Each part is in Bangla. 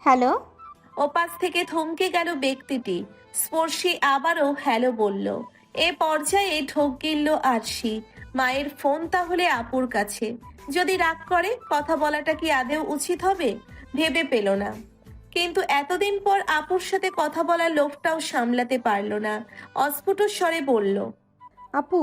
হ্যালো। ওপাশ থেকে থমকে গেল ব্যক্তিটি। স্পর্শী আবারও হ্যালো বলল। এ পর্যায়ে ঢোক গিলল আরশি। মায়ের ফোন তাহলে আপুর কাছে। যদি রাগ করে কথা বলাটা কি আদেও উচিত হবে? ভেবে পেল না। কিন্তু এতদিন পর আপুর সাথে কথা বলার লোভটাও সামলাতে পারল না। অস্ফুট স্বরে বলল। আপু।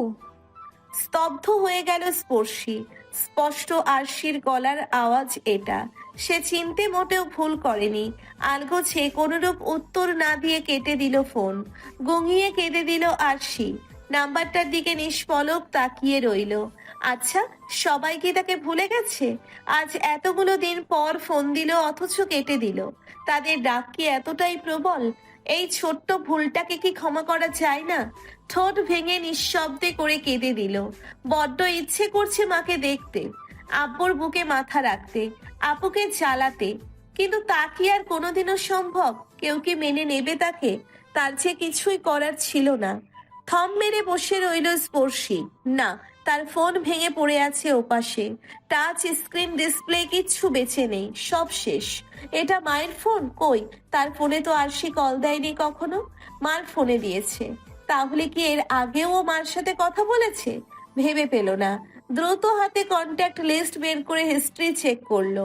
স্তব্ধ হয়ে গেল স্পর্শী। স্পষ্ট আরশির গলার আওয়াজ এটা। সে চিনতে মোটেও ভুল করেনি। আলগোছে কোনরূপ উত্তর না দিয়ে কেটে দিল ফোন। গঙিয়ে কেঁদে দিল আরশি। নাম্বারটার দিকে নিষ্পলক তাকিয়ে রইল। আচ্ছা, সবাই কি তাকে ভুলে গেছে? আজ এতগুলো দিন পর ফোন দিল অথচ কেটে দিল। তাদের রাগ কি এতটাই প্রবল? এই ছোট্ট ভুলটাকে কি ক্ষমা করা যায় না? ঠোঁট ভেঙে নিঃশব্দে করে কেঁদে দিল। বড্ড ইচ্ছে করছে মাকে দেখতে, আব্বুর বুকে মাথা রাখতে, আপুকে জ্বালাতে। কিন্তু তা কি আর কোনোদিনও সম্ভব? কেউ কি মেনে নেবে তাকে? তার যে কিছুই করার ছিল না। থম মেরে বসে রইল স্পর্শী। না, তার ফোন ভেঙে পড়ে আছে ওপাশে। টাচ স্ক্রিন ডিসপ্লে কিচ্ছু বেঁচে নেই, সব শেষ। এটা মায়ের ফোন? কই, তার ফোনে তো আরশি কল দেয়নি কখনো। মার ফোনে দিয়েছে। তাহলে কি এর আগেও ও মার সাথে কথা বলেছে? ভেবে পেল না। দ্রুত হাতে কন্ট্যাক্ট লিস্ট বের করে হিস্ট্রি চেক করলো।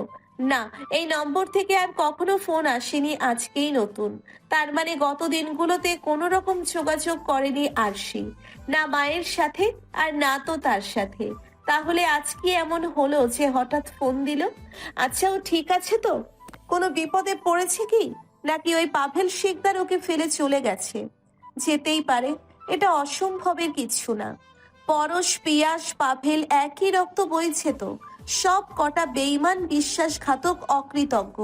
না, এই নম্বর থেকে আর কখনো ফোন আসেনি, আজকেই নতুন। তার মানে গত দিনগুলোতে কোনো রকম যোগাযোগ করেনি আরশি, না মায়ের সাথে আর না তো তার সাথে। তাহলে আজ কি এমন হলো যে হঠাৎ ফোন দিল? আচ্ছা, ও ঠিক আছে তো? কোনো বিপদে পড়েছে কি? নাকি ওই পাভেল শিকদার ওকে ফেলে চলে গেছে? যেতেই পারে, এটা অসম্ভবের কিছু না। পরশ, পিয়াস, পাভেল একই রক্ত বইছে তো। সব কটা বেঈমান, বিশ্বাসঘাতক, অকৃতজ্ঞ।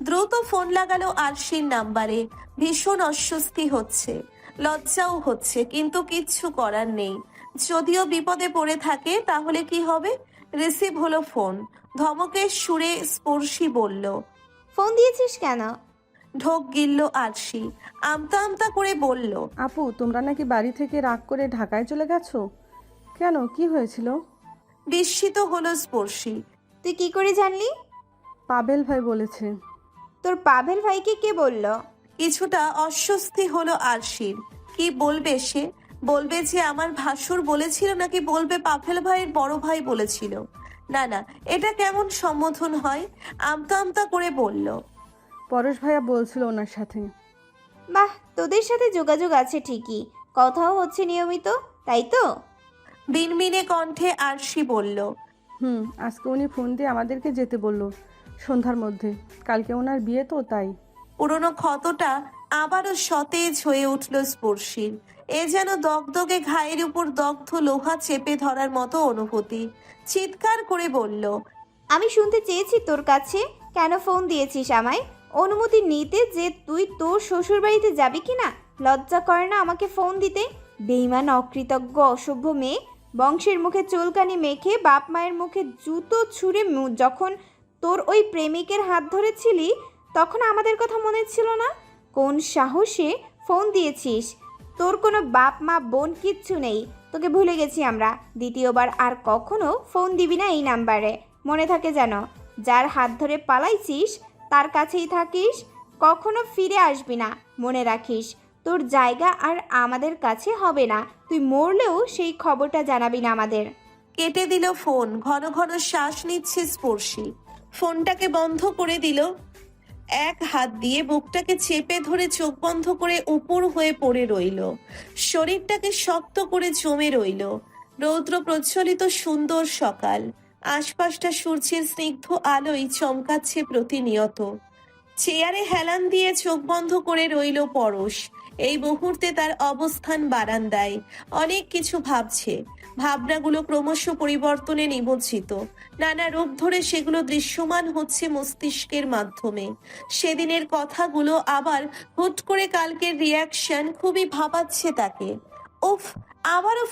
দ্রুত ফোন লাগালো আরশির নাম্বারে। ভীষণ অস্বস্তি হচ্ছে, লজ্জাও হচ্ছে, কিন্তু কিচ্ছু করার নেই। যদিও বিপদে পড়ে থাকে তাহলে কি হবে? রিসিভ হলো ফোন। ধমকের সুরে স্পর্শী বলল। ফোন দিয়েছিস কেন? ঢোক গিলল আরশি। আমতা আমতা করে বলল। আপু, তোমরা নাকি বাড়ি থেকে রাগ করে ঢাকায় চলে গেছো? কেন, কি হয়েছিল? বিস্মিত হলো স্পর্শী। তুই কি করে জানলি? পাবেল ভাই বলেছে। তোর পাভেল ভাইকে কে বলল? কিছুটা অস্বস্তি হলো আরশির। কি বলবে সে? বলবে যে আমার ভাসুর বলেছিল, নাকি বলবে পাফেল ভাইয়ের বড় ভাই বলেছিল? না না, এটা কেমন সম্বোধন হয়? আমতা আমতা করে বলল। পরশ ভাইয়া বলছিল ওনার সাথে। বাহ, তোদের সাথে যোগাযোগ আছে ঠিকই, কথাও হচ্ছে নিয়মিত, তাই তো? বিনবিনে কণ্ঠে আরশি বলল। আজকে উনি ফোন দিয়ে আমাদেরকে যেতে বললো সন্ধ্যার মধ্যে। কালকে ওনার বিয়ে তো, তাই। পুরনো ক্ষতটা আবারও সতেজ হয়ে উঠল স্পর্শীর। এ যেন দগদগে ঘায়ের উপর দগ্ধ লোহা চেপে ধরার মতো অনুভূতি। চিৎকার করে বলল। আমি শুনতে চেয়েছি তোর কাছে, কেন ফোন দিয়েছিস আমায়? অনুমতি নিতে যে তুই তোর শ্বশুর বাড়িতে যাবি কি না? লজ্জা করে না আমাকে ফোন দিতে? বেঈমান, অকৃতজ্ঞ, অসভ্য মেয়ে। বংশের মুখে চুলকানি মেখে বাপ মায়ের মুখে জুতো ছুঁড়ে যখন তোর ওই প্রেমিকের হাত ধরেছিলি তখন আমাদের কথা মনে ছিল না? কোন সাহসে ফোন দিয়েছিস? তোর কোনো বাপ মা বোন কিচ্ছু নেই, তোকে ভুলে গেছি আমরা। দ্বিতীয়বার আর কখনো ফোন দিবি না এই নাম্বারে, মনে থাকে যেন। যার হাত ধরে পালাইছিস তার কাছেই থাকিস, কখনো ফিরে আসবি না, মনে রাখিস। তোর জায়গা আর আমাদের কাছে হবে না, তুই মরলেও সেই খবরটা জানাবি না আমাদের। কেটে দিল ফোন। ঘন ঘন শ্বাস নিচ্ছে স্পর্শী। ফোনটাকে বন্ধ করে দিল। এক হাত দিয়ে বুকটাকে চেপে ধরে চোখ বন্ধ করে উপুর হয়ে পড়ে রইল। শরীরটাকে শক্ত করে জমে রইল। রৌদ্র প্রজ্বলিত সুন্দর সকাল। আশপাশটা সূর্যের স্নিগ্ধ আলোয় চমকাচ্ছে প্রতিনিয়ত। চেয়ারে হেলান দিয়ে চোখ বন্ধ করে রইল পরশ। এই মুহূর্তে তার অবস্থান বারান্দায়। অনেক কিছু ভাবছে। ভাবনাগুলো ক্রমশ পরিবর্তনে নিমজ্জিত। নানা রূপ ধরে সেগুলো দৃশ্যমান হচ্ছে মস্তিষ্কের মাধ্যমে। সেদিনের কথাগুলো আবার হুট করে কালকের রিয়াকশন খুবই ভাবাচ্ছে তাকে। উফ, আবারও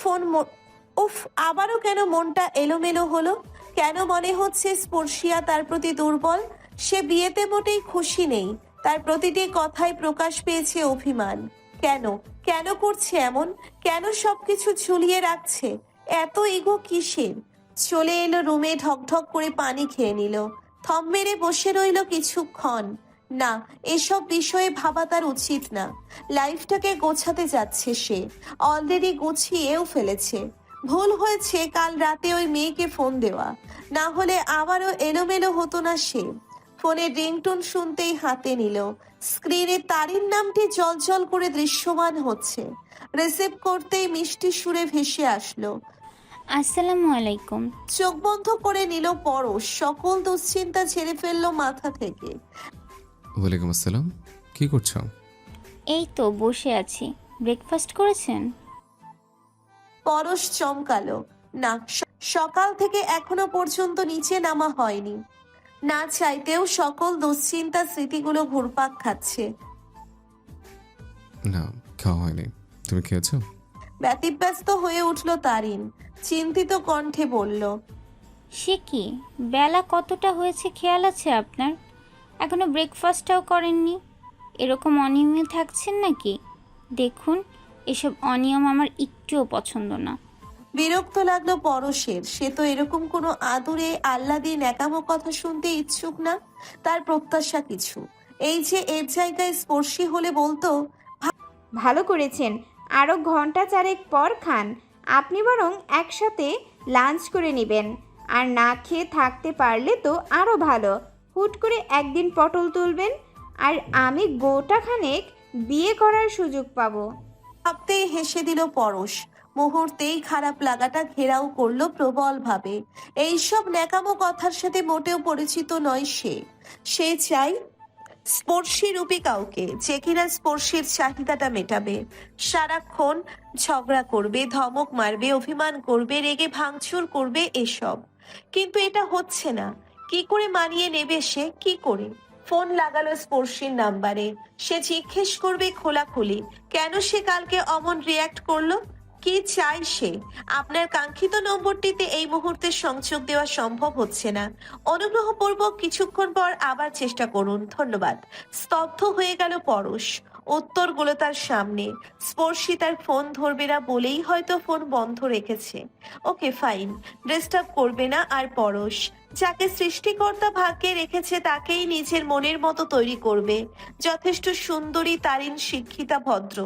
উফ, আবারও কেন মনটা এলোমেলো হলো? কেন মনে হচ্ছে স্পর্শিয়া তার প্রতি দুর্বল? সে বিয়েতে মোটেই খুশি নেই। তার প্রতিটি কথায় প্রকাশ পেয়েছে অভিমান। কেন, কেন করছে এমন? কেন সবকিছু ঝুলিয়ে রাখছে? এত ইগো কিসের? চলে এলো রুমে, ঢকঢক করে পানি খেয়ে নিল। থম মেরে বসে রইল কিছুক্ষণ। না, এসব বিষয়ে ভাবা তার উচিত না। লাইফটাকে গোছাতে যাচ্ছে সে, অলরেডি গুছিয়েও ফেলেছে। ভুল হয়েছে কাল রাতে ওই মেয়েকে ফোন দেওয়া, না হলে আবারও এলোমেলো হতো না সে। ফোনের রিংটোন শুনতেই হাতে নিল। স্ক্রিনে তারিন নামটি জলজল করে দৃশ্যমান হচ্ছে। রিসিভ করতেই মিষ্টি সুরে ভেসে আসলো। আসসালামু আলাইকুম। চোখ বন্ধ করে নিল পরশ, সকল দুশ্চিন্তা ছেড়ে ফেললো মাথা থেকে। ওয়ালাইকুম আসসালাম। কি করছো? এই তো বসে আছি। ব্রেকফাস্ট করেছেন? পরশ চমকালো। না, সকাল থেকে এখনো পর্যন্ত নিচে নামা হয়নি। না চাইতেও সকল দুশ্চিন্তা স্মৃতিগুলো ঘুরপাক খাচ্ছে। না, খাওয়া হয়নি। তুমি খেয়েছো? ব্যতিব্যস্ত হয়ে উঠল তারিন, চিন্তিত কণ্ঠে বলল। সে কি, বেলা কতটা হয়েছে খেয়াল আছে আপনার? এখনো ব্রেকফাস্টটাও করেননি। এরকম অনিয়মে থাকছেন নাকি? দেখুন, এসব অনিয়ম আমার একটুও পছন্দ না। বিরক্ত লাগলো পরশের। সে তো এরকম কোনো আদুরে আহ্লাদী ন্যাকামো কথা শুনতে ইচ্ছুক না। তার প্রত্যাশা কিছু, এই যে এর জায়গায় স্পর্শী হলে বলতো। ভালো করেছেন, আরও ঘন্টা চারেক পর খান। আপনি বরং একসাথে লাঞ্চ করে নেবেন। আর না খেয়ে থাকতে পারলে তো আরও ভালো। হুট করে একদিন পটল তুলবেন আর আমি গোটাখানেক বিয়ে করার সুযোগ পাবো। ভাবতেই হেসে দিল পরশ। মুহূর্তেই খারাপ লাগাটা ঘেরাও করলো প্রবলভাবে। এইসব ন্যাকামো কথার সাথে মোটেও পরিচিত নয় সে। সে চাই স্পর্শী রূপী কাউকে, যে কিনা স্পর্শীর চাহিদাটা মেটাবে। সারাক্ষণ ঝগড়া করবে, ধমক মারবে, অভিমান করবে, রেগে ভাঙচুর করবে, এসব। কিন্তু এটা হচ্ছে না। কি করে মানিয়ে নেবে সে, কি করে? ফোন লাগালো স্পর্শীর নাম্বারে। সে জিজ্ঞেস করবে খোলাখুলি কেন সে কালকে অমন রিয়াক্ট করলো, কি চাই সে। আপনার কাঙ্ক্ষিত নম্বরটিতে এই মুহূর্তে সংযোগ দেওয়া সম্ভব হচ্ছে না। অনুগ্রহপূর্বক কিছুক্ষণ পর আবার চেষ্টা করুন, ধন্যবাদ। স্তব্ধ হয়ে গেল পরশ। উত্তরগুলো তার সামনে। স্পর্শী তার ফোন ধরবে না বলেই হয়তো ফোন বন্ধ রেখেছে। ওকে ফাইন, ডিস্টার্ব করবে না আর। পরশ যাকে সৃষ্টিকর্তা ভাগ্যে রেখেছে তাকেই নিজের মনের মতো তৈরি করবে। যথেষ্ট সুন্দরী, তারিন শিক্ষিতা, ভদ্র।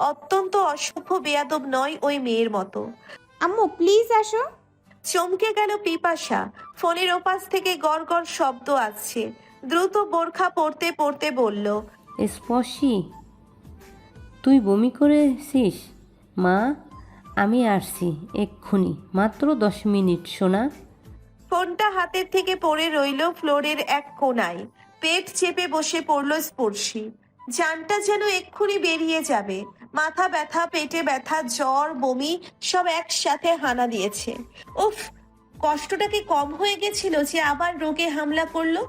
অত্যন্ত অসভ্য বেয়াদব নয় ওই মেয়ের মতো। আম্মু প্লিজ আসো। চমকে গেল পিপাসা। ফোনের ওপাশ থেকে গড় গড় শব্দ আসছে। দ্রুত বোরখা পরতে পরতে বলল। স্পর্শী, তুই বমি করেছিস? মা, আমি আসছি এক্ষুনি, মাত্র 10 মিনিট সোনা। ফোনটা হাতের থেকে পড়ে রইল ফ্লোরের এক কোণায়। পেট চেপে বসে পড়ল স্পর্শী। জানটা যেন এক্ষুনি বেরিয়ে যাবে। মাথা ব্যথা, পেটে ব্যথা, জ্বর, বমি সব একসাথে হানা দিয়েছে। উফ, কষ্টটা কি কম হয়ে গেছিল যে আবার রোগে হামলা করলো?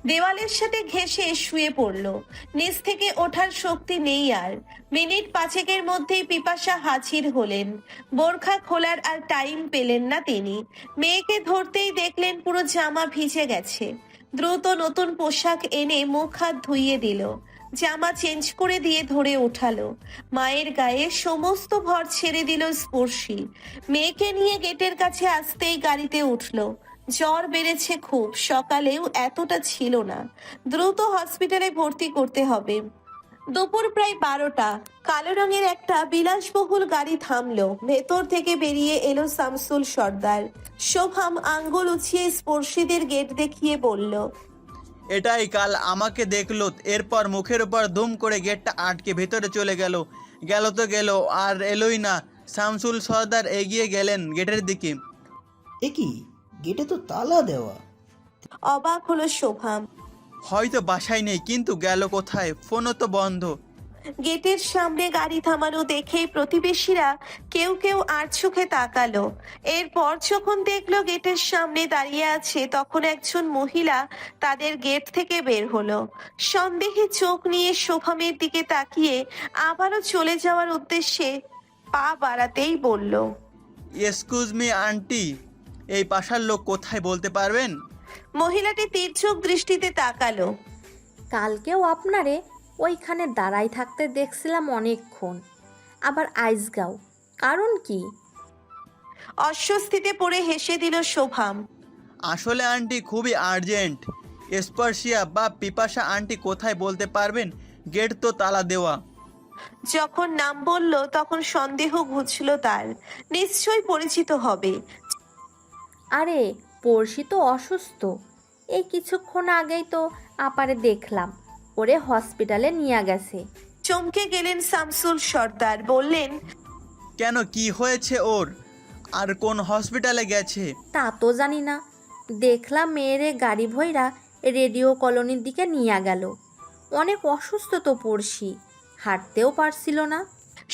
দেওয়ালের সাথে ঘেঁষে শুয়ে পড়লো। নিচ থেকে ওঠার শক্তি নেই আর। মিনিট পাঁচেকের মধ্যেই পিপাসা হাজির হলেন। বোরখা খোলার আর টাইম পেলেন না তিনি। মেয়েকে ধরতেই দেখলেন পুরো জামা ভিজে গেছে। দ্রুত নতুন পোশাক এনে মুখ হাত ধুইয়ে দিল। জামা চেঞ্জ করে দিয়ে ধরে ওঠালো। মায়ের গায়ে সমস্ত ভর ছেড়ে দিল স্পর্শী। মেয়েকে নিয়ে গেটের কাছে আসতেই গাড়িতে উঠলো। জ্বর বেড়েছে খুব, সকালেও এতটা ছিল না। দ্রুত হসপিটালে ভর্তি করতে হবে। দুপুর প্রায় 12টা। কালো রঙের একটা বিলাসবহুল গাড়ি থামলো। ভেতর থেকে বেরিয়ে এলো শামসুল সর্দার। শোভাম আঙ্গুল উঁচিয়ে স্পর্শীদের গেট দেখিয়ে বলল। এটাই কাল আমাকে দেখলো, এরপর মুখের উপর দুম করে গেটটা আটকে ভেতরে চলে গেল। গেল তো গেল, আর এলোই না। শামসুল সর্দার এগিয়ে গেলেন গেটের দিকে। এ কি, গেটে তো তালা দেওয়া। অবাক হলো শোভাম। হয়তো বাসায় নেই, কিন্তু গেল কোথায়? ফোনও তো বন্ধ। গেটের সামনে গাড়ি থামানো দেখেই প্রতিবেশীরা কেউ কেউ আর চোখে তাকালো। এরপর যখন দেখলো গেটের সামনে দাঁড়িয়ে আছে, তখন একজন মহিলা তাদের গেট থেকে বের হলো। সন্দেহে চোখ নিয়ে শোভামের দিকে তাকিয়ে আবারও চলে যাওয়ার উদ্দেশ্যে পা বাড়াতেই বলল। এক্সকিউজ মি আন্টি, এই পাশার লোক কোথায় বলতে পারবেন? মহিলাটি তীর্যক দৃষ্টিতে তাকালো। কালকেও আপনারে ওইখানে দাঁড়াই থাকতে দেখছিলাম অনেকক্ষণ, আবার আইসগাঁও, কারণ কি? অস্বস্তিতে পড়ে হেসে দিল শোভাম। আসলে আন্টি খুবই আর্জেন্ট। স্পর্শিয়া বা পিপাসা আন্টি কোথায় বলতে পারবেন? গেট তো তালা দেওয়া। যখন নাম বলল তখন সন্দেহ ঘুচল তার, নিশ্চয়ই পরিচিত হবে। আরে পড়শি তো অসুস্থ, এই কিছুক্ষণ আগেই তো আপারে দেখলাম, ওরে হসপিটালে নিয়ে গেছে। চমকে গেলেন শামসুল সর্দার, বললেন, কেন, কি হয়েছে ওর? আর কোন হসপিটালে গেছে? তা তো জানি না, দেখলাম মেয়েরে গাড়ি ভইরা রেডিও কলোনির দিকে নিয়ে গেল। অনেক অসুস্থ তো পড়শি, হাঁটতেও পারছিল না।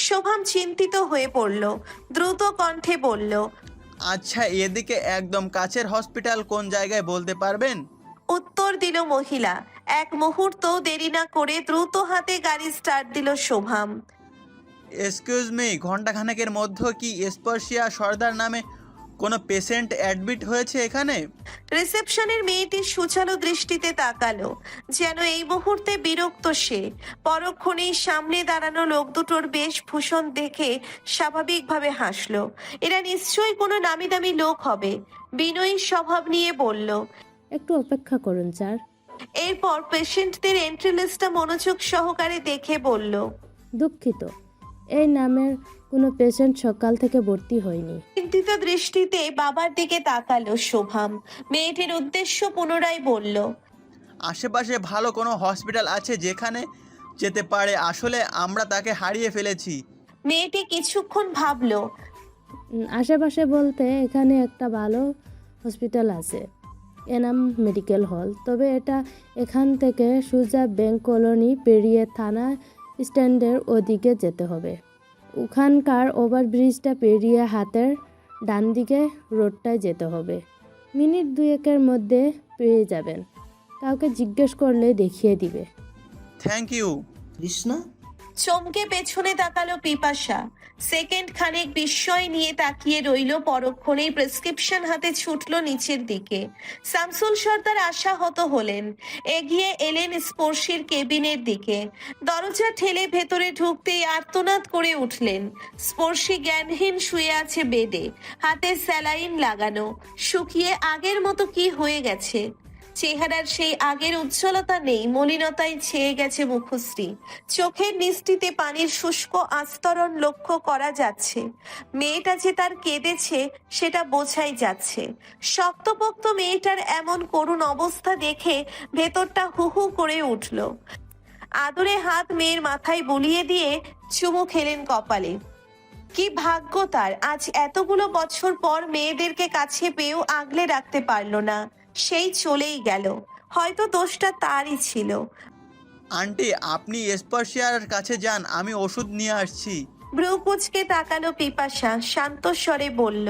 শোভাম চিন্তিত হয়ে পড়ল, দ্রুত কণ্ঠে বলল, আচ্ছা, এদিকে একদম কাছের হসপিটাল কোন জায়গায় বলতে পারবেন? উত্তর দিল মহিলা। এক মুহূর্ত দেরি না করে দ্রুত হাতে গাড়ি স্টার্ট দিল শোভাম। এক্সকিউজ মি, ঘন্টাখানেকের মধ্যে কি স্পর্শিয়া সর্দার নামে কোনো পেশেন্ট অ্যাডমিট হয়েছে এখানে? রিসেপশনের মেয়েটি সুচালো দৃষ্টিতে তাকালো, যেন এই মুহূর্তে বিরক্ত সে। পরক্ষণেই সামনে দাঁড়ানো লোক দুটোর বেশভূষণ দেখে স্বাভাবিকভাবে হাসলো। এরা নিশ্চয়ই কোনো নামি দামি লোক হবে। বিনয়ী স্বভাব নিয়ে বলল, একটু অপেক্ষা করুন স্যার। এরপর পেশেন্টদের এন্ট্রি লিস্টটা মনোযোগ সহকারে দেখে বলল, দুঃখিত, এই নামের কোনো পেশেন্ট সকাল থেকে ভর্তি হয়নি। চিন্তিত দৃষ্টিতে বাবার দিকে তাকালো শোভাম। মেয়েটির উদ্দেশ্য পুনরায় বলল, আশেপাশে ভালো কোনো হসপিটাল আছে যেখানে যেতে পারে? আসলে আমরা তাকে হারিয়ে ফেলেছি। মেয়েটি কিছুক্ষণ ভাবলো। আশেপাশে বলতে এখানে একটা ভালো হসপিটাল আছে, এনাম মেডিকেল হল, তবে এটা এখান থেকে সোজা ব্যাংক কলোনি পেরিয়ে থানা স্ট্যান্ডের ওদিকে যেতে হবে। ওখানকার ওভারব্রিজটা পেরিয়ে হাতের ডান দিকে রোডটায় যেতে হবে। মিনিট দুয়েকের মধ্যে পেয়ে যাবেন, কাউকে জিজ্ঞেস করলে দেখিয়ে দিবে। Thank you. কৃষ্ণা, চমকে পেছনে তাকালো পিপাসা। সেকেন্ড খানেক বিস্ময় নিয়ে তাকিয়ে রইল, পরক্ষণেই প্রেসক্রিপশন হাতে ছুটলো নিচের দিকে। শামসুল সর্দার আশাহত হলেন, এগিয়ে এলেন স্পর্শীর কেবিনের দিকে। দরজা ঠেলে ভেতরে ঢুকতেই আর্তনাদ করে উঠলেন। স্পর্শী জ্ঞানহীন শুয়ে আছে বেডে, হাতে স্যালাইন লাগানো, শুকিয়ে আগের মতো কি হয়ে গেছে। চেহারার সেই আগের উজ্জ্বলতা নেই, মলিনতায় ছেয়ে গেছে মুখশ্রী। চোখের নিস্তিতে পানির শুষ্ক আস্তরণ লক্ষ্য করা যাচ্ছে। মেয়েটা যে তার কেঁদেছে সেটা বোঝাই যাচ্ছে। শক্তপোক্ত মেয়েটার এমন করুণ অবস্থা দেখে ভেতরটা হু হু করে উঠল। আদরে হাত মেয়ের মাথায় বুলিয়ে দিয়ে চুমু খেলেন কপালে। কি ভাগ্য তার, আজ এতগুলো বছর পর মেয়েদেরকে কাছে পেয়েও আগলে রাখতে পারলো না, সেই চলেই গেল। হয়তো দোষটা তারই ছিল। আন্টি, আপনি স্পর্শিয়ার কাছে যান, আমি ওষুধ নিয়ে আসছি। ব্রু কুচকে তাকালো পিপাসা, শান্ত স্বরে বলল।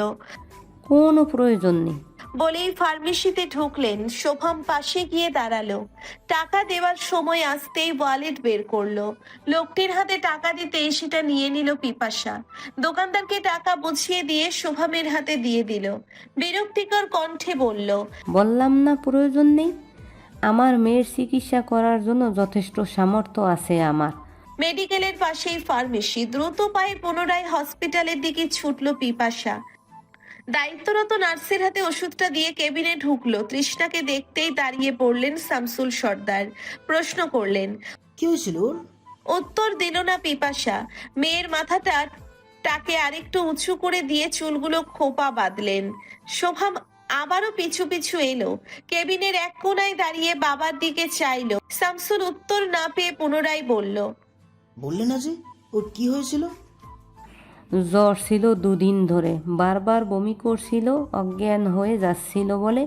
কোনো প্রয়োজন নেই। বলেই ফার্মেসিতে ঢুকলেন। শোভাম পাশে গিয়ে দাঁড়ালো। টাকা দেওয়ার সময় আসতেই ওয়ালেট বের করলো। লোকটির হাতে টাকা দিতেই সেটা নিয়ে নিল পিপাসা। দোকানদারকে টাকা বুঝিয়ে দিয়ে শোভামের হাতে দিয়ে দিল। বিরক্তিকর কণ্ঠে বলল, বললাম না প্রয়োজন নেই। আমার মেয়ের চিকিৎসা করার জন্য যথেষ্ট সামর্থ্য আছে আমার। মেডিকেলের পাশেই ফার্মেসি। দ্রুত পায়ে পুনরায় হসপিটালের দিকে ছুটলো পিপাসা। দায়িত্বরত নার্সের হাতে ওষুধটা দিয়ে কেবিনে ঢুকলো। তৃষ্ণাকে দেখতেই দাঁড়িয়ে পড়লেন শামসুল সর্দার। প্রশ্ন করলেন, কি হয়েছিল ওর? উত্তর দিল না পিপাসা। মেয়ের মাথাটা টাকে আরেকটু উঁচু করে দিয়ে চুলগুলো খোপা বাঁধলেন। শোভাম আবারও পিছু পিছু এলো। কেবিনের এক কোনায় দাঁড়িয়ে বাবার দিকে চাইলো। শামসুল উত্তর না পেয়ে পুনরায় বলল, বললে না যে ওর কি হয়েছিল? জ্বর ছিল 2 দিন ধরে, বারবার বমি করছিল, অজ্ঞান হয়ে যাচ্ছিল বলে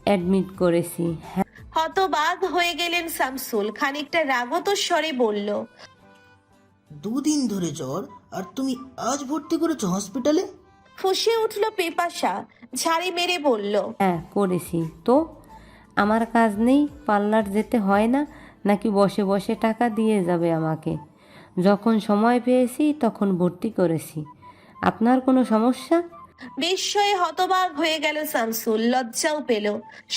অ্যাডমিট করেছি। হ্যাঁ। হতবাক হয়ে গেলেন শামসুল। খানিকটা রাগত স্বরে বলল, 2 দিন ধরে জ্বর, আর তুমি আজ ভর্তি করেছো হসপিটালে? ফুঁসে উঠল পিপাসা, ঝাড়ি মেরে বলল, হ্যাঁ করেছি তো। আমার কাজ নেই, পার্লার যেতে হয় না, নাকি বসে বসে টাকা দিয়ে যাবে আমাকে? যখন সময় পেয়েছি তখন ভর্তি করেছি। আপনার কোনো সমস্যা? বিস্ময়ে হতবাক হয়ে গেল শামসুল, লজ্জাও পেল।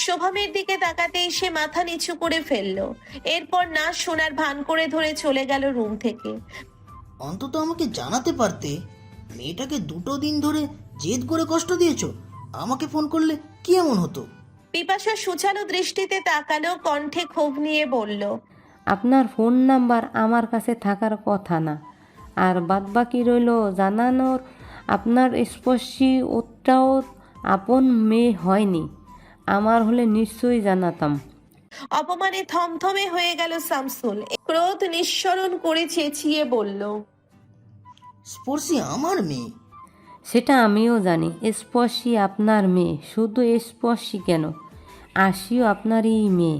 শোভামের দিকে তাকাতেই সে মাথা নিচু করে ফেলল। এরপর না শোনার ভান করে ধরে চলে গেল রুম থেকে। অন্তত আমাকে জানাতে পারতে। মেয়েটাকে 2 দিন ধরে জেদ করে কষ্ট দিয়েছো, আমাকে ফোন করলে কি এমন হতো? পিপাসা সুচালো দৃষ্টিতে তাকালো, কণ্ঠে ক্ষোভ নিয়ে বলল, আপনার ফোন নাম্বার আমার কাছে থাকার কথা না, আর বাদবাকি রইল জানানোর। আপনার স্পর্শী ওটাও আপন মেয়ে হয়নি, আমার হলে নিশ্চয়ই জানাতাম। অপমানে থমথমে হয়ে গেল শামসুল। ক্রোধ নিঃসরণ করে চেঁচিয়ে বলল, স্পর্শী আমার মেয়ে। সেটা আমিও জানি, স্পর্শী আপনার মেয়ে। শুধু স্পর্শী কেন, আশিও আপনারই মেয়ে।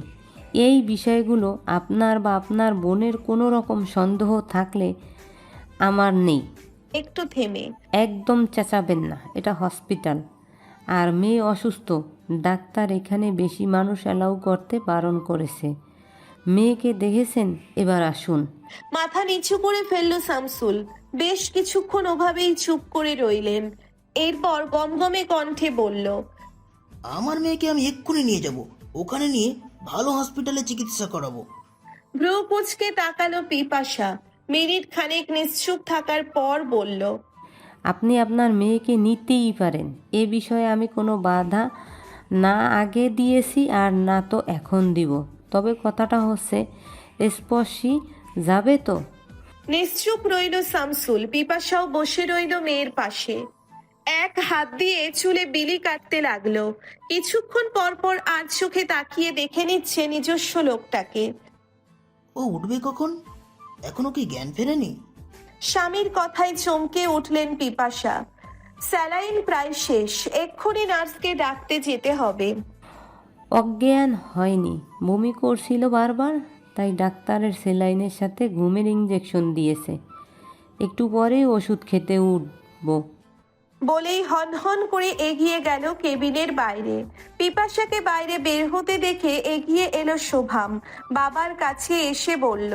এই বিষয়গুলো আপনার বা আপনার বোনের কোনো রকম সন্দেহ থাকলে আমার নেই। একটু থেমে, একদম চেঁচাবেন না, এটা হসপিটাল, আর মেয়ে অসুস্থ। ডাক্তার এখানে বেশি মানুষ অ্যালাউ করতে বারণ করেছে। মেয়েকে দেখেছেন, এবার আসুন। মাথা নিচু করে ফেলল শামসুল। বেশ কিছুক্ষণ ওভাবেই চুপ করে রইলেন। এরপর গমগমে কণ্ঠে বলল, আমার মেয়েকে আমি এক্ষুনি নিয়ে যাব, ওখানে নিয়ে ভালো হসপিটালে চিকিৎসা করাবো। ভ্রু কুঁচকে তাকালো পিপাসা। মিনিট খানেক নিশ্চুপ থাকার পর বলল, আপনি আপনার মেয়েকে নিতেই পারেন, এ বিষয়ে আমি কোনো বাধা না আগে দিয়েছি আর না তো এখন দিব। তবে কথাটা হচ্ছে, স্পর্শী যাবে তো? নিশ্চুপ রইল শামসুল। পিপাসাও বসে রইল মেয়ের পাশে, এক হাত দিয়ে চুলে বিলি কাটতে লাগলো। কিছুক্ষণ পর পর আর চোখে তাকিয়ে দেখে নিচ্ছে নিজস্ব লোকটাকে। ও উঠবে কখন? এখনো কি জ্ঞান ফেরেনি? স্বামীর কথায় চমকে উঠলেন পিপাসা। স্যালাইন প্রায় শেষ, এক্ষুনি নার্সকে ডাকতে যেতে হবে। অজ্ঞান হয়নি, বমি করছিল বারবার, তাই ডাক্তারের সেলাইনের সাথে ঘুমের ইঞ্জেকশন দিয়েছে। একটু পরেই ওষুধ খেতে উঠব। বলেই হনহন করে এগিয়ে গেল কেবিনের বাইরে। পিপাসাকে বাইরে বের হতে দেখে এগিয়ে এলো শোভাম। বাবার কাছে এসে বলল,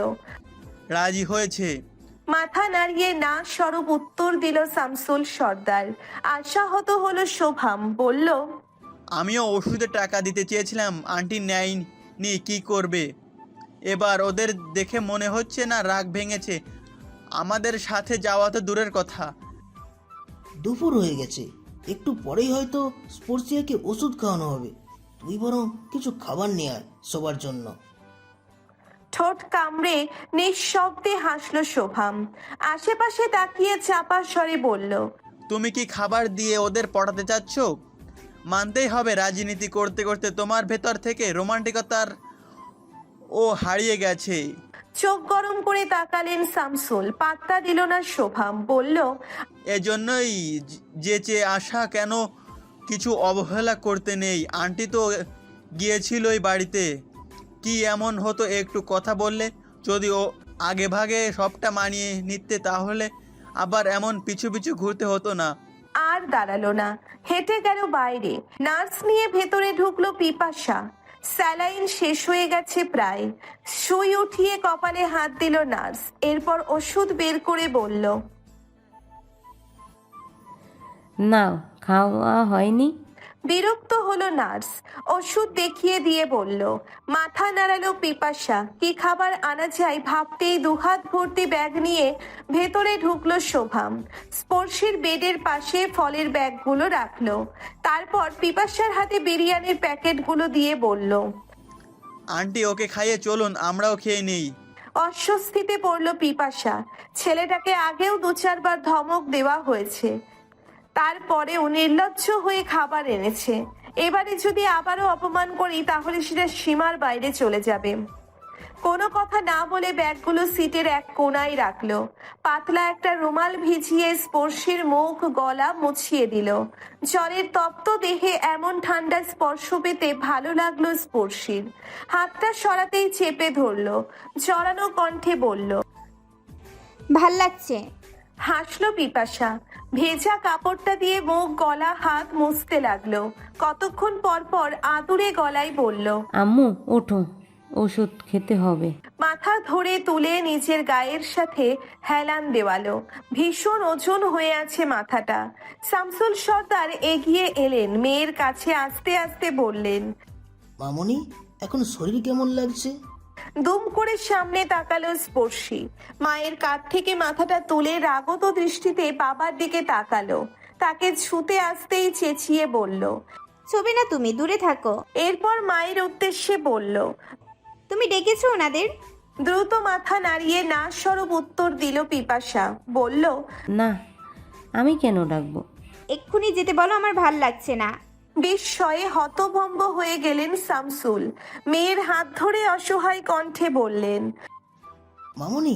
রাজি হয়েছে। মাথা নাড়িয়ে না স্বরূপ উত্তর দিল শামসুল সর্দার। আশাহত হলো শোভাম, বলল, আমিও ওষুধের টাকা দিতে চেয়েছিলাম, আন্টি নেয়নি। কি করবে এবার? ওদের দেখে মনে হচ্ছে না রাগ ভেঙেছে। আমাদের সাথে যাওয়া তো দূরের কথা। দুপুর হয়ে গেছে, একটু পরেই হয়তো স্পর্শিয়াকে ওষুধ খাওয়ানো হবে। তুই বরং কিছু খাবার নিয়ে আয় সবার জন্য। ঠোঁট কামড়ে নিঃশব্দে হাসলো শোভাম। আশেপাশে তাকিয়ে চাপা স্বরে বলল, তুমি কি খাবার দিয়ে ওদের পটাতে চাচ্ছ? মানতেই হবে, রাজনীতি করতে করতে তোমার ভেতর থেকে রোমান্টিকতার ও হারিয়ে গেছে। চোখ গরম করে তাকালেন শামসুল। পাত্তা দিল না শোভাম, বলল, এজন্যই যেচে আসা, কেন কিছু অবহেলা করতে নেই। আন্টি তো গিয়েছিল ওই বাড়িতে, কি এমন হতো একটু কথা বললে? যদি ও আগে ভাগে সবটা মানিয়ে নিতে, তাহলে আবার এমন পিছু পিছু ঘুরতে হতো না। আর দাঁড়ালো না, হেঁটে গেল বাইরে। নার্স নিয়ে ভেতরে ঢুকলো পিপাসা। স্যালাইন শেষ হয়ে গেছে প্রায়। সুই উঠিয়ে কপালে হাত দিল নার্স। এরপর ওষুধ বের করে বলল, নাও, খাওয়া হয়নি? বিরক্ত হলো নার্স। ওষুধ দেখিয়ে দিয়ে বলল। মাথা নাড়ালো পিপাসা। কি খাবার আনা যায় ভাবতেই দুহাত ভর্তি ব্যাগ নিয়ে ভেতরে ঢুকলো শোভাম। স্পর্শীর বেডের পাশে ফলের ব্যাগগুলো রাখলো। তারপর পিপাসার হাতে বিরিয়ানির প্যাকেটগুলো দিয়ে বলল, আন্টি ওকে খাইয়ে চলুন, আমরাও খেয়ে নেই। অস্বস্তিতে পড়ল পিপাসা। ছেলেটাকে আগেও 2-4 বার ধমক দেওয়া হয়েছে, তারপরেও নির্লজ্জ হয়ে খাবার এনেছে। এবারে যদি আবারও অপমান করি তাহলে সেটা সীমার বাইরে চলে যাবে। কোনো কথা না বলে ব্যাগগুলো সিটের এক কোণায় রাখলো। পাতলা একটা রুমাল ভিজিয়ে স্পর্শীর মুখ গলা মুছিয়ে দিল। জলের তপ্ত দেহে এমন ঠান্ডা স্পর্শ পেতে ভালো লাগলো স্পর্শীর। হাতটা সরাতেই চেপে ধরলো। জড়ানো কণ্ঠে বলল, ভাল লাগছে। হাসলো পিপাসা। ভেজা কাপড়টা দিয়ে মুখ গলা হাত মুছতে লাগলো। কতক্ষণ পর পর আদুরে গলায় বলল, আম্মু ওঠো, ওষুধ খেতে হবে। মাথা ধরে তুলে নিজের গায়ের সাথে হেলান দেওয়ালো। ভীষণ ওজন হয়ে আছে মাথাটা। শামসুল সর্দার এগিয়ে এলেন, মেয়ের কাছে আস্তে আস্তে বললেন, মামনি, এখন শরীর কেমন লাগছে? দুম করে সামনে তাকালো স্পর্শী। মায়ের কাঁধ থেকে মাথাটা তুলে রাগত দৃষ্টিতে বাবার দিকে তাকালো। তাকে ছুতে আসতেই চেঁচিয়ে বলল, ছবি না, তুমি দূরে থাকো। এরপর মায়ের উদ্দেশ্যে বলল। তুমি ডেকেছো ওনাদের? দ্রুত মাথা নাড়িয়ে না স্বরূপ উত্তর দিল পিপাসা। বলল, না, আমি কেন ডাকবো? এক্ষুনি যেতে বলো, আমার ভাল লাগছে না। বিস্ময়ে হতভম্ব হয়ে গেলেন শামসুল। মেয়ের হাত ধরে অসহায় কণ্ঠে বললেন, মামনি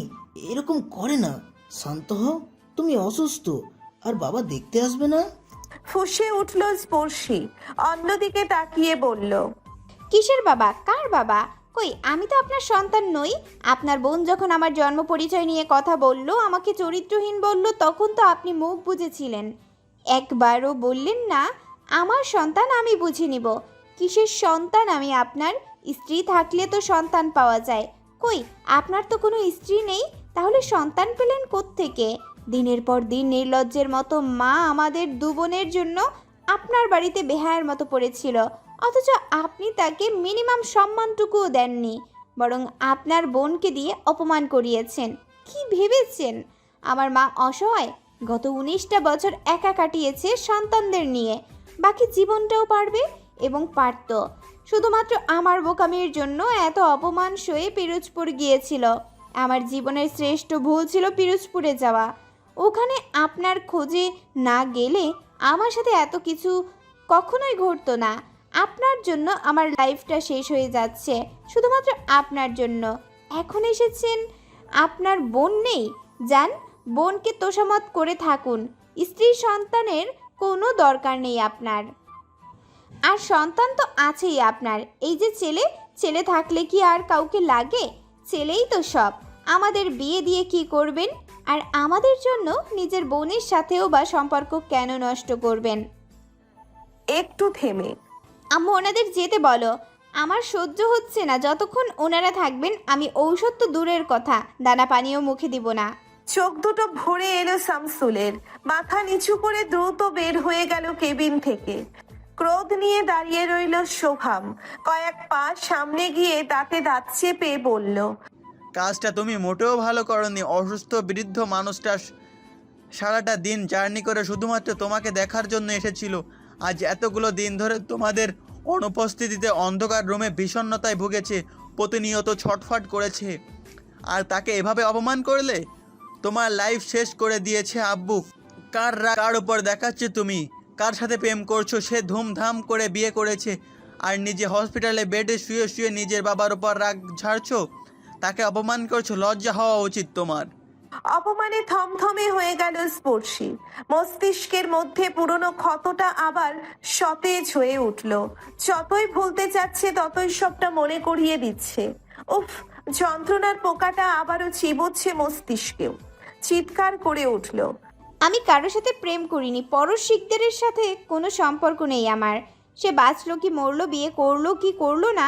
এরকম করে না, শান্ত হও। তুমি অসুস্থ, আর বাবা দেখতে আসবে না? ফুঁসে উঠল স্পর্শী। অন্যদিকে তাকিয়ে বলল, কিসের বাবা? কার বাবা? কই, আমি তো আপনার সন্তান নই। আপনার বোন যখন আমার জন্ম পরিচয় নিয়ে কথা বলল, আমাকে চরিত্রহীন বলল, তখন তো আপনি মুখ বুজেছিলেন। একবারও বললেন না আমার সন্তান আমি বুঝে নিব। কিসের সন্তান আমি আপনার? স্ত্রী থাকলে তো সন্তান পাওয়া যায়। কই, আপনার তো কোনো স্ত্রী নেই, তাহলে সন্তান পেলেন কোত্থেকে? দিনের পর দিন নির্লজ্জের মতো মা আমাদের দু বোনের জন্য আপনার বাড়িতে বেহায়ের মতো পড়েছিল, অথচ আপনি তাকে মিনিমাম সম্মানটুকুও দেননি, বরং আপনার বোনকে দিয়ে অপমান করিয়েছেন। কি ভেবেছেন আমার মা অসহায়? গত 19টা বছর একা কাটিয়েছে সন্তানদের নিয়ে, বাকি জীবনটাও পারবে এবং পারত। শুধুমাত্র আমার বোকামির জন্য এত অপমান সয়ে পিরোজপুর গিয়েছিল। আমার জীবনের শ্রেষ্ঠ ভুল ছিল পিরোজপুরে যাওয়া। ওখানে আপনার খোঁজে না গেলে আমার সাথে এত কিছু কখনোই ঘটতো না। আপনার জন্য আমার লাইফটা শেষ হয়ে যাচ্ছে, শুধুমাত্র আপনার জন্য। এখন এসেছেন, আপনার বোন নেই, যান বোনকে তোষামত করে থাকুন। স্ত্রী সন্তানের কোনো দরকার নেই আপনার। আর সন্তান তো আছেই আপনার। এই যে ছেলে, ছেলে থাকলে কি আর কাউকে লাগে? ছেলেই তো সব। আমাদের বিয়ে দিয়ে কি করবেন? আর আমাদের জন্য নিজের বোনের সাথেও বা সম্পর্ক কেন নষ্ট করবেন? একটু থেমে, আম্মু ওনাদের যেতে বলো, আমার সহ্য হচ্ছে না। যতক্ষণ ওনারা থাকবেন আমি ঔষধ তো দূরের কথা, দানা পানিও মুখে দিব না। চোখ দুটো ভরে এলো শামসুলের। মাথা নিচু করে দ্রুত বের হয়ে গেল কেবিন থেকে। ক্রোধ নিয়ে দাঁড়িয়ে রইল শোভাম। কয়েক পা সামনে গিয়ে দাঁতে দাঁত চেপে বলল, কাজটা তুমি মোটেও ভালো করনি। অসুস্থ বৃদ্ধ মানুষটা সারাটা দিন জার্নি করে শুধুমাত্র তোমাকে দেখার জন্য এসেছিল। আজ এতগুলো দিন ধরে তোমাদের অনুপস্থিতিতে অন্ধকার রুমে বিষণ্ণতায় ভুগেছে, প্রতিনিয়ত ছটফট করেছে, আর তাকে এভাবে অপমান করলে? তোমার লাইফ শেষ করে দিয়েছে আব্বু। কার উপর দেখাচ্ছে তুমি? কার সাথে প্রেম করছো? সে ধুমধাম করে বিয়ে করেছে, আর নিজে হসপিটালে বেডে শুয়ে শুয়ে নিজের বাবার উপর রাগ ঝাড়ছো, তাকে অপমান করছো। লজ্জা হওয়া উচিত তোমার। অপমানে থমথমে হয়ে গেল স্পর্শী। মস্তিষ্কের মধ্যে পুরনো ক্ষতটা আবার সতেজ হয়ে উঠল। যতই ভুলতে চাচ্ছে ততই সবটা মনে করিয়ে দিচ্ছে। উফ, যন্ত্রণার পোকাটা আবারও চিবোচ্ছে মস্তিষ্কেও। চিৎকার করে উঠল, আমি কারোর সাথে প্রেম করিনি, পরশ শিকদারের সাথে কোনো সম্পর্ক নেই আমার। সে বাঁচলো কি মরলো, বিয়ে করলো কি করলো না,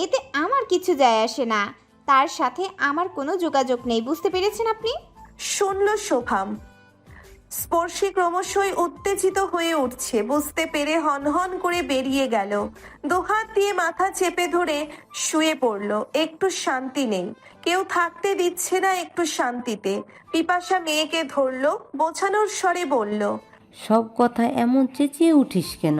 এতে আমার কিছু যায় আসে না। তার সাথে আমার কোনো যোগাযোগ নেই, বুঝতে পেরেছেন আপনি? শুনল শোভাম। স্পর্শী ক্রমশই উত্তেজিত হয়ে উঠছে বুঝতে পেরে হনহন করে বেরিয়ে গেল। দুহাত দিয়ে মাথা চেপে ধরে শুয়ে পড়ল। একটু শান্তি নেই, কেউ থাকতে দিচ্ছে না একটু শান্তিতে। পিপাসা মেয়েকে ধরল, বোঝানোর স্বরে বলল, সব কথা এমন চেঁচিয়ে উঠিস কেন?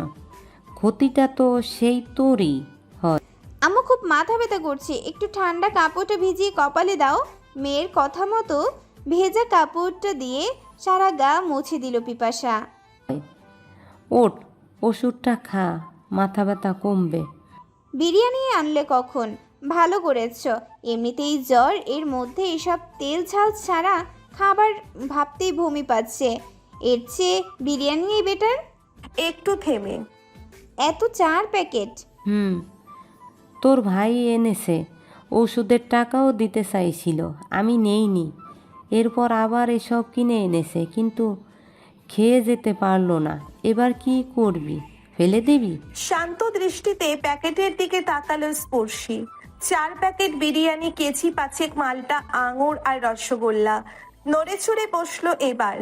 ক্ষতিটা তো সেই তোরই হয়। আম্মু খুব মাথা ব্যথা করছে, একটু ঠান্ডা কাপড়টা ভিজিয়ে কপালে দাও। মেয়ের কথা মতো ভেজা কাপড়টা দিয়ে সারা গা মুছে দিল পিপাসা। ওঠ, ওষুধটা খা, মাথা ব্যথা কমবে। বিরিয়ানি আনলে কখন? ভালো করেছ, এমনিতেই জ্বর, এর মধ্যে এসব তেল ঝাল ছাড়া খাবার ভাবতেই বমি পাচ্ছে। এর চেয়ে বিরিয়ানি বেটার। একটু থেমে, এত 4 প্যাকেট? তোর ভাই এনেছে, ওষুধের টাকাও দিতে চাইছিল, আমি নেইনি। এরপর আবার এসব কিনে এনেছে, কিন্তু খেয়ে যেতে পারলো না। এবার কি করবি? ফেলে দিবি? শান্ত দৃষ্টিতে প্যাকেটের দিকে তাকালো স্পর্শী। 4 প্যাকেট বিরিয়ানি, কেজি 5 মালটা, আঙুর আর রসগোল্লা। নড়ে চড়ে বসলো এবার।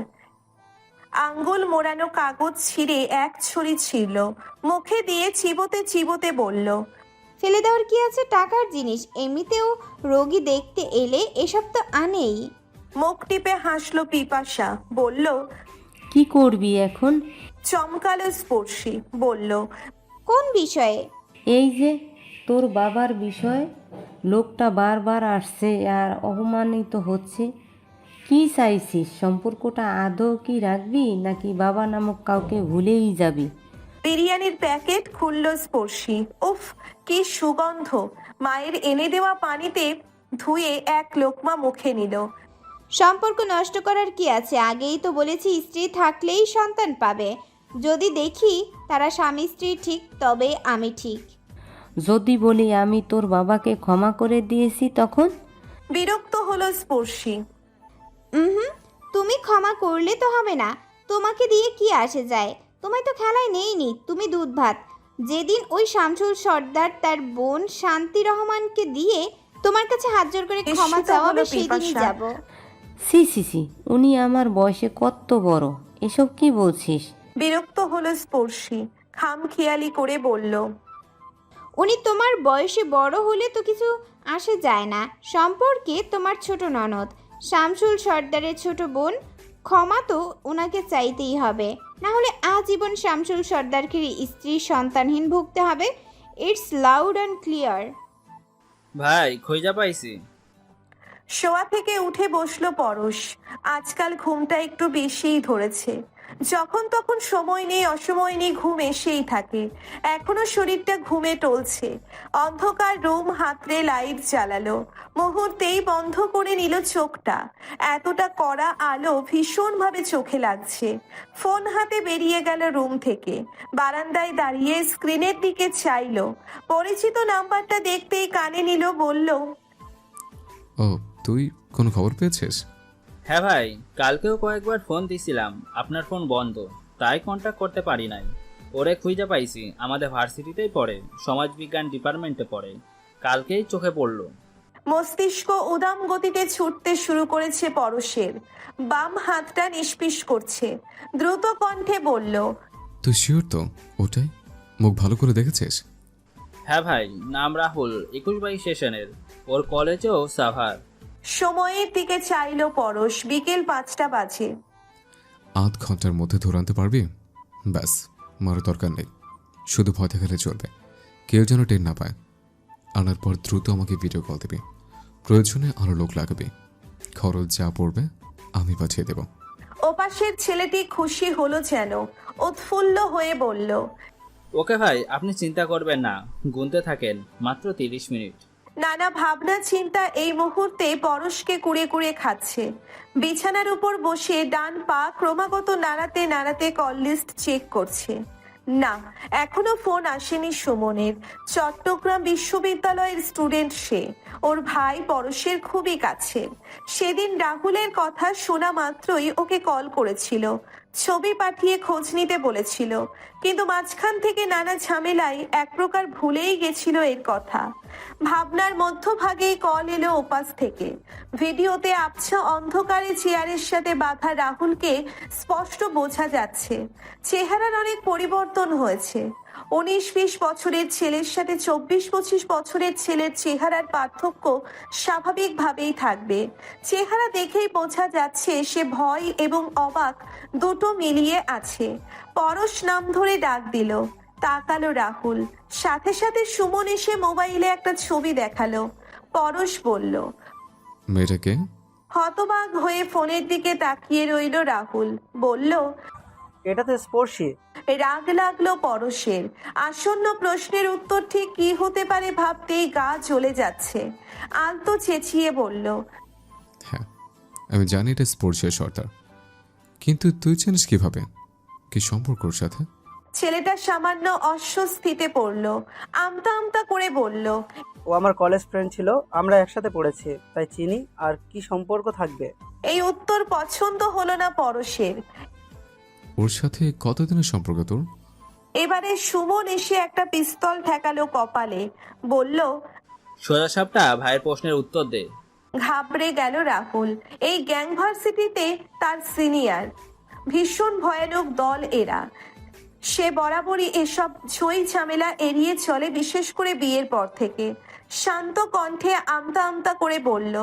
আঙ্গুল মোড়ানো কাগজ ছিঁড়ে এক ছড়ি ছিল, মুখে দিয়ে চিবোতে চিবোতে বলল, ফেলে দেওয়ার কি আছে? টাকার জিনিস, এমনিতেও রোগী দেখতে এলে এসব তো আনেই। মুখ টিপে হাসলো পিপাসা, বলল, কি করবি এখন? চমকালো স্পর্শী, বলল, কোন বিষয়ে? এই যে তোর বাবার বিষয়ে, লোকটা বারবার আসছে আর অপমানিত হচ্ছে। কি চাইছিস? সম্পর্কটা আদৌ কি রাখবি নাকি বাবা নামক কাউকে ভুলেই যাবি? বিরিয়ানির প্যাকেট খুলল স্পর্শী। উফ, কি সুগন্ধ! মায়ের এনে দেওয়া পানিতে ধুয়ে এক লোকমা মুখে নিল। সম্পর্ক নষ্ট করার কি আছে? আগেই তো বলেছি স্ত্রী থাকলেই সন্তান পাবে। যদি দেখি তারা স্বামী স্ত্রী ঠিক, তবে আমি ঠিক। যদি বলি আমি তোর বাবাকে ক্ষমা করে দিয়েছি তখন? বিরক্ত হলো স্পর্শী। হুম, তুমি ক্ষমা করলে তো হবে না। তোমাকে দিয়ে কি আসে যায়? তোমায় তো খেলায় নেইনি, তুমি দুধ ভাত। যেদিন ওই শামসুল সর্দার তার বোন শান্তি রহমানকে দিয়ে তোমার কাছে হাত জোর করে ক্ষমা বিস্মিত চাওয়াবে, হলো সেদিনই পিপাসা। যাব। সি সি সি, উনি আমার বয়সে কত বড়, এসব কি বলছিস? বিরক্ত হলো স্পর্শী, খামখেয়ালি করে বলল। উনি তোমার বয়সে বড় হলে তো কিছু আসে যায় না। সম্পর্কে তোমার ছোট ননদ, শামসুল সর্দারের ছোট বোন। ক্ষমা তো ওনাকে চাইতেই হবে, না হলে আজীবন শামসুল সর্দারকে স্ত্রী সন্তানহীন ভুগতে হবে। It's loud and clear. ভাই খইজা পাইছি। শোয়া থেকে উঠে বসলো পরশ। আজকাল ঘুমটা একটু বেশিই ধরেছে। যখন তখন সময় নেই অসময় নেই ঘুম এসেই থাকে। এখনো শরীরটা ঘুমে টলছে। অন্ধকার রুম হাতড়ে লাইট জ্বালালো, মুহূর্তেই বন্ধ করে নিল চোখটা। এতটা কড়া আলো ভীষণভাবে চোখে লাগছে। ফোন হাতে বেরিয়ে গেল রুম থেকে। বারান্দায় দাঁড়িয়ে স্ক্রিনের দিকে চাইলো। পরিচিত নাম্বারটা দেখতেই কানে নিল, বলল, ও, তুই কোনো খবর পেয়েছিস? হ্যাঁ ভাই, কালকেও কয়েকবার ফোন দিছিলাম, আপনার ফোন বন্ধ, তাই কন্ট্যাক্ট করতে পারি নাই। ওরে খুঁজে পাইছি, আমাদের ভার্সিটিতেই পড়ে, সমাজবিজ্ঞান ডিপার্টমেন্টে পড়ে। কালকেই চোখে পড়লো। মস্তিষ্ক উদাম গতিতে ছুটতে শুরু করেছে পরশের। বাম হাতটা নিষ্পিস করছে। দ্রুত কণ্ঠে বলল, তুই শিওর তো ওটাই? মুখ ভালো করে দেখেছিস? হ্যাঁ ভাই, নাম রাহুল, 21-22 সেশনের। ওর কলেজেও সাভার। সময়ের দিকে চাইলো পরশ। বিকেল 5টা বাজে। আধ ঘন্টার মধ্যে ধরে আনতে পারবি? ব্যাস, মারও দরকার নেই, শুধু ভয় দেখালে চলবে। কেউ যেন টের না পায়। আনার পর দ্রুত আমাকে ভিডিও কল দিবি। প্রয়োজনে আরও লোক লাগাবি। খরচ যা পড়বে আমি পাঠিয়ে দেব। ওপাশের ছেলেটি খুশি হলো যেন, উৎফুল্ল হয়ে বলল, ওকে ভাই, আপনি চিন্তা করবেন না, গুনতে থাকেন, মাত্র 30 মিনিট। নানা ভাবনা চিন্তা এই মুহূর্তে পরশকে কুড়ে কুড়ে খাচ্ছে। বিছানার উপর বসে ডান পা ক্রমাগত নাড়াতে নাড়াতে কল লিস্ট চেক করছে। না, এখনো ফোন আসেনি সুমনের। চট্টগ্রাম বিশ্ববিদ্যালয়ের স্টুডেন্ট সে। ওর ভাই পরশের খুবই কাছের। সেদিন রাহুলের কথা শোনা মাত্রই ওকে কল করেছিল, ছবি পাঠিয়ে খোঁজ নিতে বলেছিল। কিন্তু মাঝখান থেকে নানা ঝামেলায় এক প্রকার ভুলেই গেছিল এর কথা। ভাবনার মধ্যভাগেই কল এলো ওপাশ থেকে। ভিডিওতে আবছা অন্ধকারে চেয়ারের সাথে বাঁধা রাহুলকে স্পষ্ট বোঝা যাচ্ছে। চেহারার অনেক পরিবর্তন হয়েছে। 19-20 বছরের ছেলের সাথে 24-25 বছরের ছেলের চেহারার পার্থক্য স্বাভাবিকভাবেই থাকবে। চেহারা দেখেই বোঝা যাচ্ছে সে ভয় এবং অবাক দুটো মিলিয়ে আছে। পরশ নাম ধরে ডাক দিল। তাকালো রাহুল। সাথে সাথে সুমন এসে মোবাইলে একটা ছবি দেখালো। পরশ বলল। মেয়েটাকে? হতবাক হয়ে ফোনের দিকে তাকিয়ে রইল রাহুল। বলল, এটাতে স্পর্শী। রাগ লাগলো পরশের। আসন্ন প্রশ্নের উত্তর ঠিক কি হতে পারে ভাবতেই গা জ্বলে যাচ্ছে। আলতো চেঁচিয়ে বলল, হ্যাঁ, আমি জানি এটা স্পোর্টসের সর্দার, কিন্তু তুই জানিস কিভাবে? কি সম্পর্ক ওর সাথে? ছেলেটা সামান্য অস্বস্তিতে পড়ল। আমতা আমতা করে বলল, ও আমার কলেজ ফ্রেন্ড ছিল, আমরা একসাথে পড়েছি, তাই চিনি। আর কি সম্পর্ক থাকবে? এই উত্তর পছন্দ হলো না পরশের। ওর সাথে কতদিনের সম্পর্ক তোর? এবারে সুমন এসে একটা পিস্তল ঠেকালো কপালে। বলল, সোজা সাপটা ভাইয়ের প্রশ্নের উত্তর দে। ঘাবড়ে গেল রাহুল। এই গ্যাং ভার্সিটিতে তার সিনিয়র। ভীষণ ভয়ানক দল এরা। সে বরাবরই এসব ঝই ঝামেলা এড়িয়ে চলে, বিশেষ করে বিয়ের পর থেকে। শান্ত কণ্ঠে আমতা আমতা করে বলল,